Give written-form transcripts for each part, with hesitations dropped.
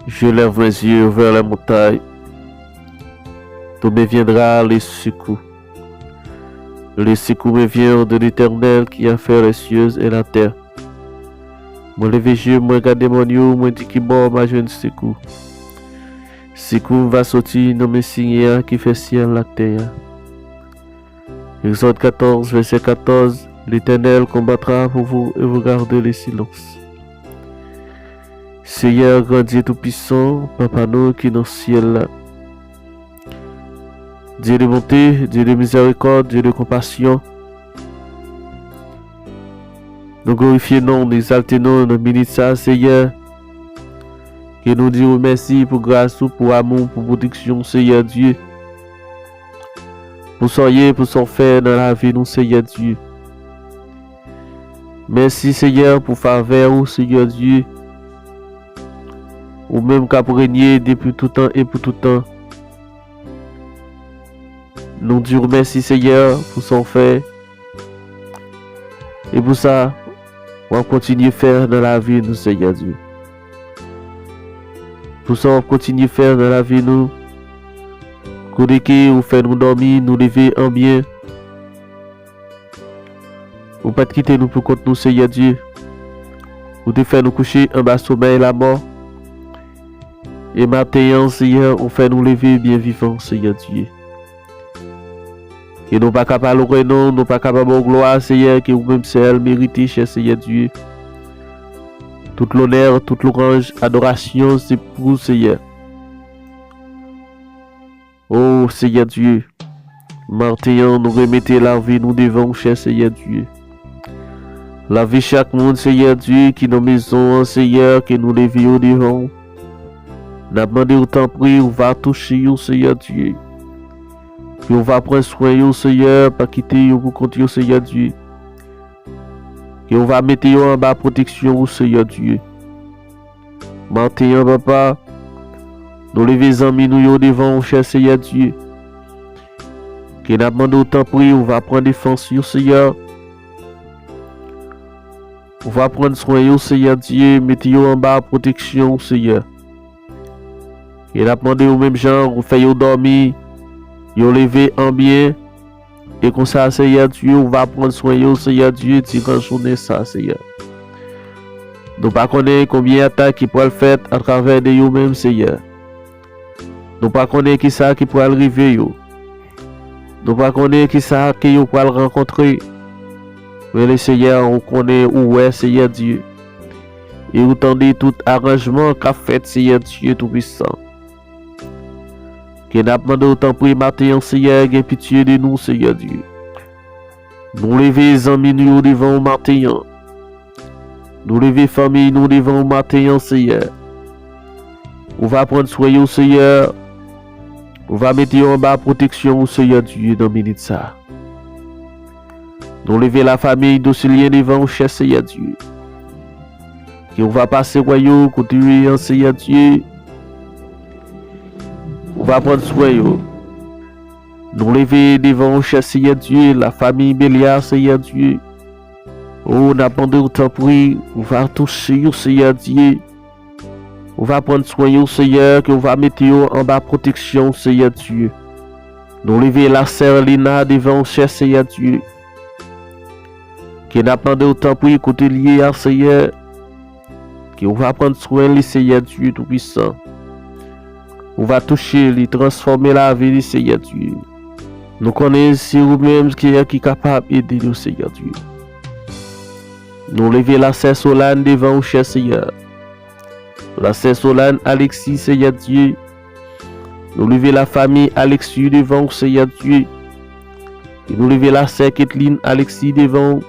Je lève mes yeux vers les montagnes. D'où me viendra le secours. Le secours me vient de l'Éternel qui a fait les cieux et la terre. Moi levé yeux, moi regarde mon Dieu, moi dit qui bon ma jeune secours. Secours va sortir dans mes signes qui fait ciel la terre. Exode 14, verset 14. L'Éternel combattra pour vous et vous gardez le silence. Seigneur, grand Dieu tout-puissant, Papa nous qui est dans le ciel là. Dieu de bonté, Dieu de miséricorde, Dieu de compassion. Nous glorifions, nous exaltons dans le minute ça, Seigneur. Que nous disons merci pour grâce, pour amour, pour protection, Seigneur Dieu. Pour soyez, pour son faire dans la vie, nous, Seigneur Dieu. Merci, Seigneur, pour faveur, Seigneur Dieu. Ou même qu'à régner depuis tout temps et pour tout temps. Nous disons merci, Seigneur, pour son fait. Et pour ça, on va continuer à faire dans la vie, nous, Seigneur Dieu. Pour ça, on va continuer à faire dans la vie, nous. Côté qui ou fait nous dormir, nous lever en bien. Ou pas quitter nous pour contre nous, Seigneur Dieu. Ou te faire nous coucher en bas sommeil la mort. Et maintenant, Seigneur, on fait nous lever bien vivants, Seigneur Dieu. Et nous pas capables de renom, nous pas capables de gloire, Seigneur, que vous-même seul méritez, cher Seigneur Dieu. Tout l'honneur, toute l'orange, adoration, c'est pour vous, Seigneur. Oh, Seigneur Dieu. Maintenant, nous remettons la vie, nous devons, cher Seigneur Dieu. La vie chaque monde, Seigneur Dieu, qui nos maisons, Seigneur, que nous levions devant. N'a demandé autant prix, on va toucher, Seigneur Dieu. Puis on va prendre soin, Seigneur, pas quitter, pour continuer, Seigneur Dieu. Et on va mettre en bas protection, Seigneur Dieu. Maintenant, papa, nous les amis, nous devant, cher Seigneur Dieu. Qui n'a demandé autant prix, on va prendre défense, Seigneur. On va prendre soin, Seigneur Dieu, mettre en bas protection, Seigneur. Il a demandé au même genre, on fait dormir, on lever en bien, et comme ça, Seigneur Dieu, on va prendre soin, Seigneur Dieu, tirant journée ça, Seigneur. Nous ne connaissons pas combien d'attaques qui pourraient le faire à travers de nous-mêmes, Seigneur. Nous ne connaissons pas qui ça qui pourrait arriver, Nous ne connaissons pas qui ça qui pourrait le rencontrer. Mais le Seigneur, on connaît où est, Seigneur Dieu. Et vous tendez tout arrangement qu'a fait, Seigneur Dieu Tout-Puissant. Que n'a demandé autant pour matin, Seigneur, et pitié de nous, Seigneur Dieu. Nous lever amis, nous devant matin. Nous lever famille, nous devant matin, Seigneur. On va prendre soin, Seigneur. On va mettre en bas protection, Seigneur Dieu, dans minute ça. Nous lever la famille, d'auxilier devant, cher Seigneur Dieu. Et on va passer royaume, continuer, Seigneur Dieu. On va prendre soin. Nous lever devant, cher Seigneur Dieu, la famille Béliard, Seigneur Dieu. Oh, on a demandé autant prix, on va toucher, Seigneur Dieu. On va prendre soin, Seigneur, qu'on va mettre en bas protection, Seigneur Dieu. Nous lever la sœur Lina devant, cher Seigneur Dieu. Qui n'a demandé autant prix, côté lié à Seigneur. Qui on va prendre soin, le Seigneur Dieu Tout-Puissant. On va toucher, les transformer la vie du Seigneur Dieu. Nous connaissons nous-mêmes qui est capable d'aider le Seigneur Dieu. Nous lever la sœur Solane devant, cher Seigneur. La sœur Solane, Alexis, Seigneur Dieu. Nous lever la famille Alexis devant, Seigneur Dieu. Et nous lever la sœur Kathleen, Alexis devant.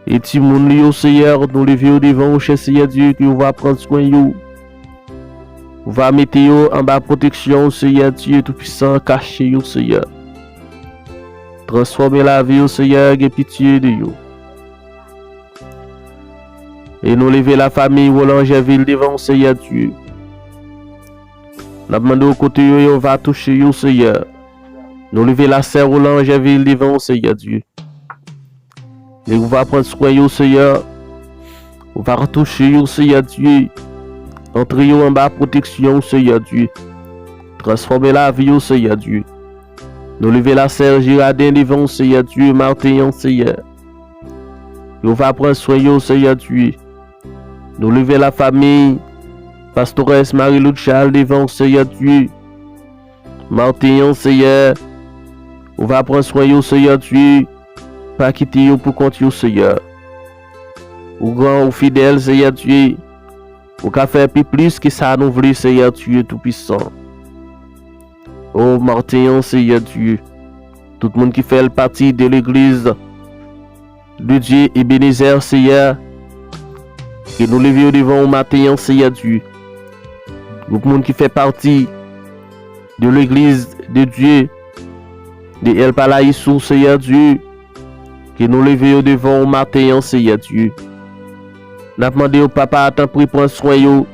Et Timon, Lio, Seigneur, nous lever devant, cher Seigneur Dieu, qui va prendre soin de vous. On va mettre en bas protection, Seigneur Dieu Tout-Puissant, caché, Seigneur. Transformer la vie, Seigneur, et pitié de vous. Et nous lever la famille Rolangeville devant, Seigneur Dieu. Nous demandons au côté, on va toucher, Seigneur. Nous lever la sœur Rolangeville devant, Seigneur Dieu. Et on va prendre soin, Seigneur. On va retoucher, Seigneur Dieu. Entrez en bas protection, Seigneur Dieu. Transformez la vie, Seigneur Dieu. Nous levez la sœur Girardin devant, Seigneur Dieu, Martin, Seigneur. Nous va prendre soin, Seigneur Dieu. Nous levez la famille, pastoresse Marie-Lou Charles devant, Seigneur Dieu. Martin, Seigneur. Nous va prendre soin, Seigneur Dieu. Pas quitter pour compter, Seigneur. Ou grand ou fidèle, Seigneur Dieu. Ou qu'a fait plus que ça nous voulons, Seigneur Dieu Tout-Puissant. Oh Martin, Seigneur Dieu. Tout le monde qui fait partie de l'église de Dieu Ebenezer, Seigneur. Que nous levions devant Martin, Seigneur Dieu. Tout le monde qui fait partie de l'église de Dieu de El Palaïsou, Seigneur Dieu. Que nous levions devant Martin, Seigneur Dieu. Nous demandons au papa à temps pour prendre soin yo.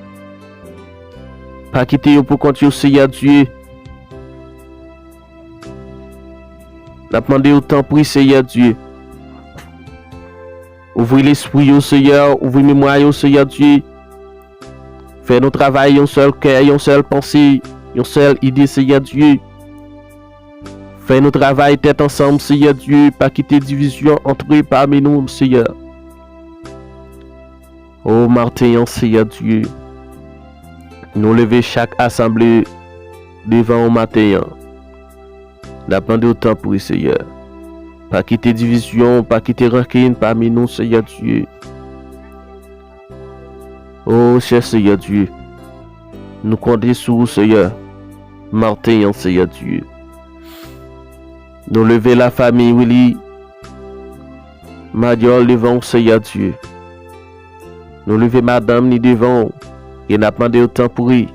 Pas quitter pour continuer, Seigneur Dieu. Nous demandons au temps pour Seigneur Dieu. Ouvrez l'esprit au Seigneur, ouvrez mémoire au Seigneur Dieu. Fais nos travail, un seul cœur, une seule pensée, une seule idée, Seigneur Dieu. Fais nos travail tête ensemble, Seigneur Dieu, pas quitter division entre parmi nous, Seigneur. Oh Martin, Seigneur Dieu, nous lever chaque assemblée devant Martin. N'attendez autant pour Seigneur. Pas quitter division, pas quitter rancune parmi nous, Seigneur Dieu. Oh cher Seigneur Dieu, nous comptons sur vous, Seigneur. Martin, Seigneur Dieu. Nous lever la famille, Willy. Madiol devant, Seigneur Dieu. Nous lever madame ni devant. Et n'a pas de temps pour lui.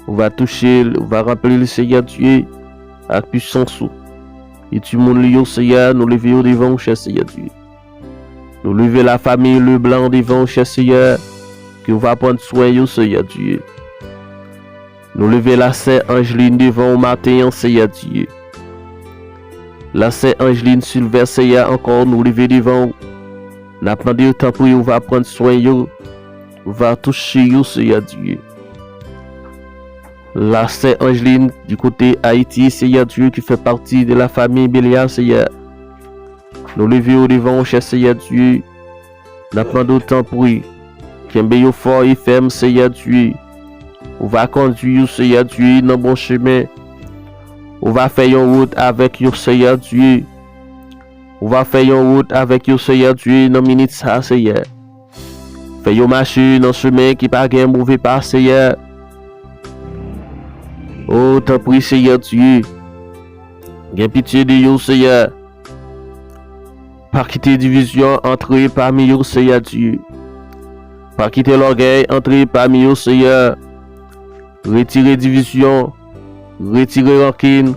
On va toucher, on va remplir le Seigneur Dieu avec puissance. Et tu mon lieu, Seigneur, nous lever devant, cher Seigneur Dieu. Nous lever la famille, le blanc devant, cher Seigneur. Que on va prendre soin, Seigneur Dieu. Nous lever la sœur Angeline devant au matin, Seigneur Dieu. La sœur Angeline Sylvain, Seigneur, encore nous lever devant. N'a pas de temps pour on va prendre soin, on va toucher, Seigneur Dieu. La sœur Angeline du côté Haïti, Seigneur Dieu, qui fait partie de la famille Bélia, Seigneur. Nous levons devant, cher Seigneur Dieu. N'a pas de temps pour lui. Qui est fort et ferme, Seigneur Dieu. On va conduire, Seigneur Dieu, dans le bon chemin. On va faire une route avec le Seigneur Dieu. On va faire une route avec le Seigneur Dieu dans minute ça, Seigneur. Fais une marche dans le chemin qui pas de mauvais pas, Seigneur. Oh, t'en prie, Seigneur Dieu. Gain pitié de vous, Seigneur. Pas quitter division entre parmi vous, Seigneur Dieu. Pas quitter l'orgueil entre parmi vous, Seigneur. Retirer division. Retirer rancune.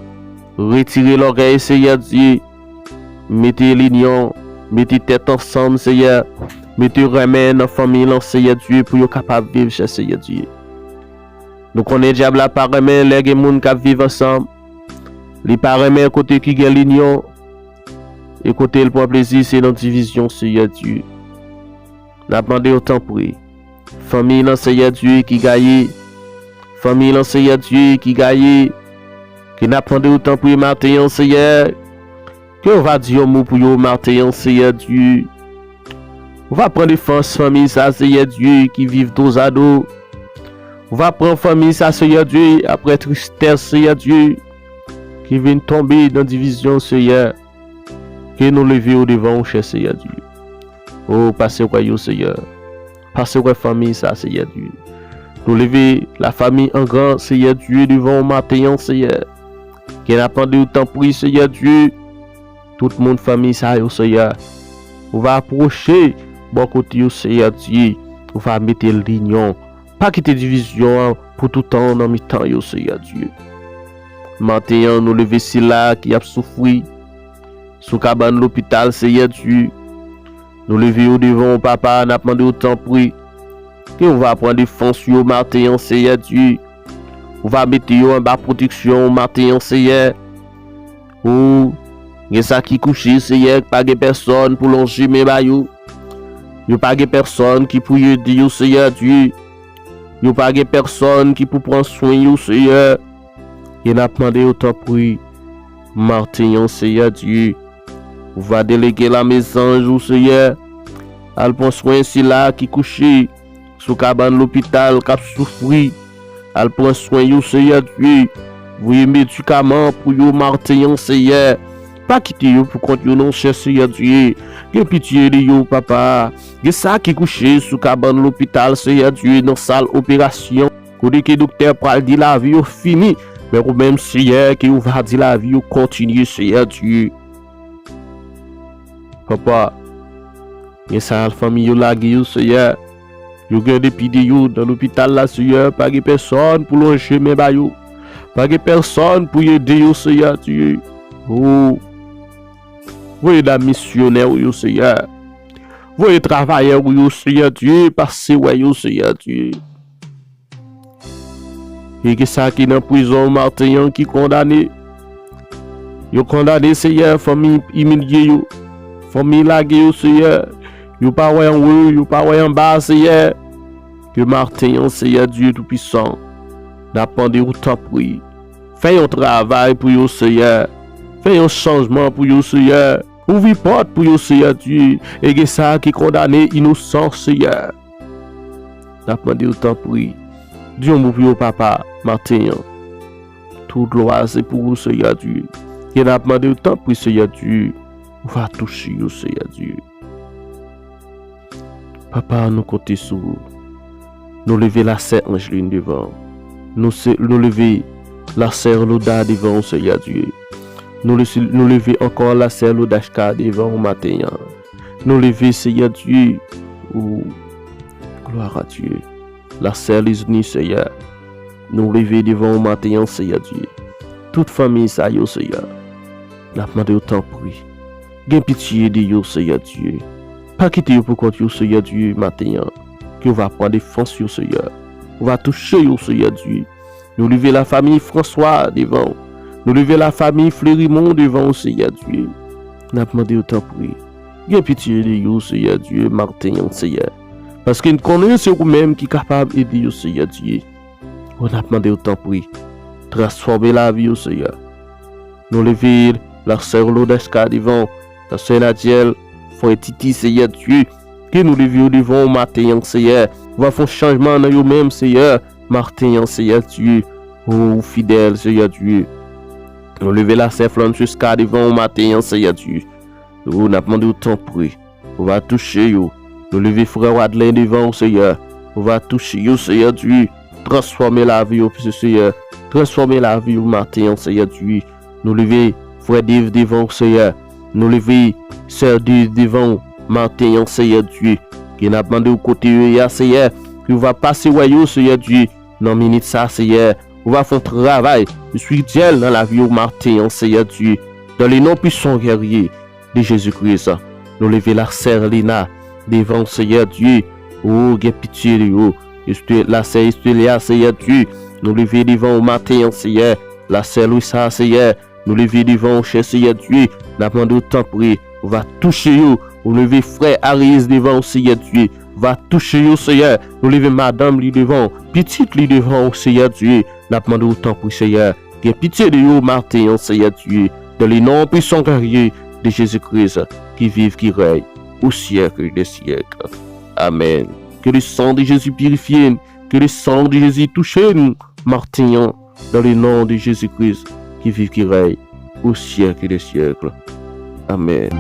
Retirer l'orgueil, Seigneur Dieu. Mettez l'union. Mettez tête ensemble, Seigneur. Mettez remède dans la famille, Seigneur Dieu, pour être capable de vivre, cher Seigneur Dieu. Nous connaissons diable la par remède, les gens qui vivent ensemble. Les par remède, côté qui gagne l'union. Et côté le point plaisir, c'est dans division, Seigneur Dieu. Nous demandons autant pour eux. Famille, Seigneur Dieu, qui gagne. Famille, Seigneur Dieu, qui gagne. Qui n'a pas autant pour Martin, Seigneur. Que on va dire un mot pour Martin, Seigneur Dieu. On va prendre force famille, ça, Seigneur Dieu, qui vivent dos à dos. On va prendre famille, ça, Seigneur Dieu, après tristesse, Seigneur Dieu, qui vient tomber dans la division, Seigneur. Que nous levions devant, cher Seigneur Dieu. Oh, passez quoi, Seigneur. Passez quoi, famille, ça, Seigneur Dieu. Nous lever la famille en grand, Seigneur Dieu, devant matin, Seigneur. Qui n'a pas de temps pour Seigneur Dieu. Tout le monde, famille, ça, Seigneur. On va approcher, bon côté, Seigneur Dieu. On va mettre l'union. Pas quitter division pour tout temps dans mi-temps, Seigneur Dieu. Maintenant, nous lever si là qui a souffert. Sous cabane l'hôpital, Seigneur Dieu. Nous lever devant papa, n'a pas de temps pour que on va prendre défense sur matin, Seigneur Dieu. On va mettre en bas protection matin, Seigneur. Ou il y a ça qui couche, Seigneur, pas de personne pour longer mes bayou. Il n'y a pas de personne qui peut dire, Seigneur Dieu. Yo pas de personne qui pour prendre soin yo, Seigneur. Et n'a demandé autant pour Martin, Seigneur Dieu. On va déléguer la maison, Seigneur. Elle prend soin si là qui couché sous cabane l'hôpital, qui a souffert. Elle prend soin yo, Seigneur Dieu. Vous y médicaments pour yo, Martin, Seigneur. Pas quitter yo pour compte yo non, cher Seigneur Dieu. Gen pitié de yo, papa. Gen ça qui couché sous cabane l'hôpital, Seigneur Dieu, dans salle opération. Côté que docteur pral dit la vie yo fini. Mais ou même Seigneur qui va dire la vie yo continue, Seigneur Dieu. Papa, gen ça la famille yo la yo, Seigneur. Yo gen depuis de yo dans l'hôpital là, Seigneur, pas de personne pour loger mes ba yo. Pas de personne pour aider yo, Seigneur Dieu. Oh. Voyez la missionnaire yo, Seigneur. Voyez travailleur yo, Seigneur Dieu, passer ouais yo, Seigneur Dieu. Et que ça qui dans prison Martin qui condamné. Yo condamné, Seigneur, famille humiliée yo. Famille lagué yo, Seigneur. Yo pas ouais en haut, yo pas ouais en bas, Seigneur. Que Martin, Seigneur Dieu tout puissant, d'appendre autant pris. Fais un travail pour yo, Seigneur. Fais un changement pour yo, Seigneur. Ouvre porte pour yo, Seigneur Dieu. Et que ça qui condamné innocent, Seigneur. D'appendre autant pris. Dieu mon pour papa, Martin. Tout gloire c'est pour vous, Seigneur Dieu. Et d'appendre autant pris, Seigneur Dieu. On va toucher yo, Seigneur Dieu. Papa, nous comptons sur vous. Nous lever la sœur Angeline devant. Nous lever la sœur Loda devant, Seigneur Dieu. Nous lever encore la sœur Lodashka devant au matin. Nous lever, Seigneur Dieu. Oh, gloire à Dieu. La sœur Lisni, Seigneur. Nous lever devant au matin, Seigneur Dieu. Toute famille, ça y est, Seigneur. N'a demandé autant prix. Gain pitié de yo, Seigneur Dieu. Pas quitter pour compte yo, Seigneur Dieu, matin. Que va prendre défense, yo, Seigneur. On va toucher, yo, Seigneur Dieu. Nous lever la famille François devant. Nous lever la famille Fleurimont devant, Seigneur Dieu. N'a demandé autant prix. Gain pitié de yo, Seigneur Dieu, Martin, Seigneur. Parce que nous connaissons vous-même qui est capable d'aider, yo, Seigneur Dieu. On a demandé autant prix. Transformer la vie, yo, Seigneur. Nous lever la sœur Lodashka devant. La sœur Nadiel, frère Titi, Seigneur Dieu, que nous levions devant Martin, Seigneur. On va faire un changement dans nous-mêmes, Seigneur. Martin, Seigneur Dieu, oh fidèle, Seigneur Dieu. Nous lever la sœur Francesca devant Martin, Seigneur Dieu. On a demandé autant prix. On va toucher, yo. Nous lever frère Wadley devant, Seigneur. On va toucher, yo, Seigneur Dieu. Transformer la vie, Seigneur. Transformer la vie, Martin, Seigneur Dieu. Nous lever frère Dave devant, Seigneur. Nous lever sœur devant Martin, Seigneur Dieu. Qui n'a demandé au côté, Seigneur. Qui va passer, ouais, Seigneur Dieu. Dans minute ça, Seigneur. On va faire un travail spirituel dans la vie de Martin, Seigneur Dieu. Dans les noms puissants guerriers de Jésus-Christ. Nous lever la sœur Lina devant, Seigneur Dieu. Oh, get pitié de vous. La sœur Estélia, Seigneur Dieu. Nous lever devant Martin, Seigneur. La sœur Louisa, Seigneur. Nous lever devant cher Seigneur Dieu. N'a pas autant prier. On va toucher vous. Nous lever frère Aris devant Seigneur Dieu. Va toucher vous, Seigneur. Nous lever madame lui devant. Petite lui devant Seigneur Dieu. N'a pas autant prier, Seigneur. Get pitié de vous, Martin, Seigneur Dieu. Dans les noms puissants guerriers de Jésus-Christ. Qui vivent, qui règnent au siècle des siècles. Amen. Que le sang de Jésus purifie. Que le sang de Jésus touche nous, Martin, dans le nom de Jésus-Christ, qui vit, qui règne au siècle des siècles. Amen.